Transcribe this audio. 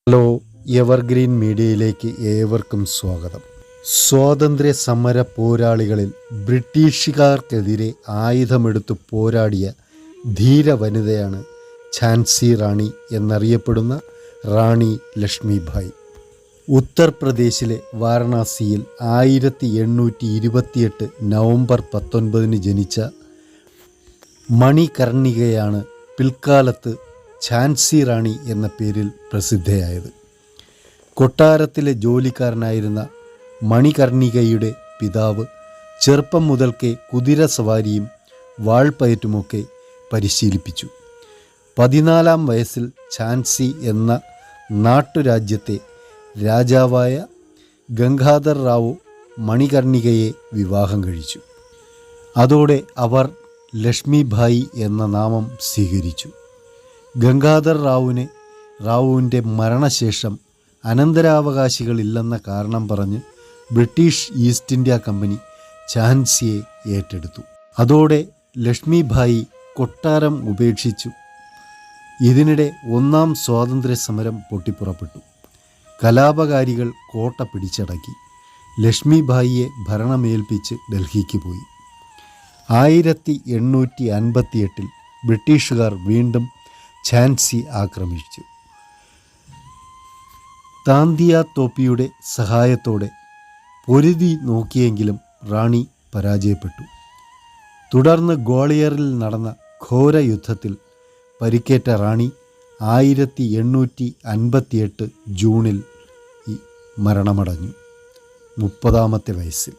Hello, evergreen മീഡിയയിലേക്ക് ഏവർക്കും സ്വാഗതം. സ്വാതന്ത്ര്യ സമര പോരാളികളിൽ ബ്രിട്ടീഷുകാർക്കെതിരെ ആയുധമെടുത്ത് പോരാടിയ ധീര വനിതയാണ് ഝാൻസി റാണി എന്നറിയപ്പെടുന്ന റാണി ലക്ഷ്മിഭായ്. ഉത്തർപ്രദേശിലെ വാരണാസിയിൽ 1828 നവംബർ 19 ജനിച്ച മണികർണികയാണ് പിൽക്കാലത്ത് ഝാൻസി റാണി എന്ന പേരിൽ പ്രസിദ്ധയായത്. കൊട്ടാരത്തിലെ ജോലിക്കാരനായിരുന്ന മണികർണികയുടെ പിതാവ് ചെറുപ്പം മുതൽക്കേ കുതിരസവാരിയും വാൾപ്പയറ്റുമൊക്കെ പരിശീലിപ്പിച്ചു. 14-ാം വയസ്സിൽ ഝാൻസി എന്ന നാട്ടുരാജ്യത്തെ രാജാവായ ഗംഗാധർ റാവു മണികർണികയെ വിവാഹം കഴിച്ചു. അതോടെ അവർ ലക്ഷ്മിഭായി എന്ന നാമം സ്വീകരിച്ചു. ഗംഗാധർ റാവുവിൻ്റെ മരണശേഷം അനന്തരാവകാശികളില്ലെന്ന കാരണം പറഞ്ഞ് ബ്രിട്ടീഷ് ഈസ്റ്റ് ഇന്ത്യ കമ്പനി ഝാൻസിയെ ഏറ്റെടുത്തു. അതോടെ ലക്ഷ്മിഭായി കൊട്ടാരം ഉപേക്ഷിച്ചു. ഇതിനിടെ 1-ാം സ്വാതന്ത്ര്യ സമരം പൊട്ടിപ്പുറപ്പെട്ടു. കലാപകാരികൾ കോട്ട പിടിച്ചടക്കി. ലക്ഷ്മിഭായിയെ ഭരണമേൽപ്പിച്ച് ഡൽഹിക്ക് പോയി. 1858 ബ്രിട്ടീഷുകാർ വീണ്ടും ഝാൻസി ആക്രമിച്ചു. താന്തിയ തോപ്പിയുടെ സഹായത്തോടെ പൊരുതി നോക്കിയെങ്കിലും റാണി പരാജയപ്പെട്ടു. തുടർന്ന് ഗ്വാളിയറിൽ നടന്ന ഘോര യുദ്ധത്തിൽ പരിക്കേറ്റ റാണി 1858 ജൂണിൽ മരണമടഞ്ഞു, 30-ാമത്തെ വയസ്സിൽ.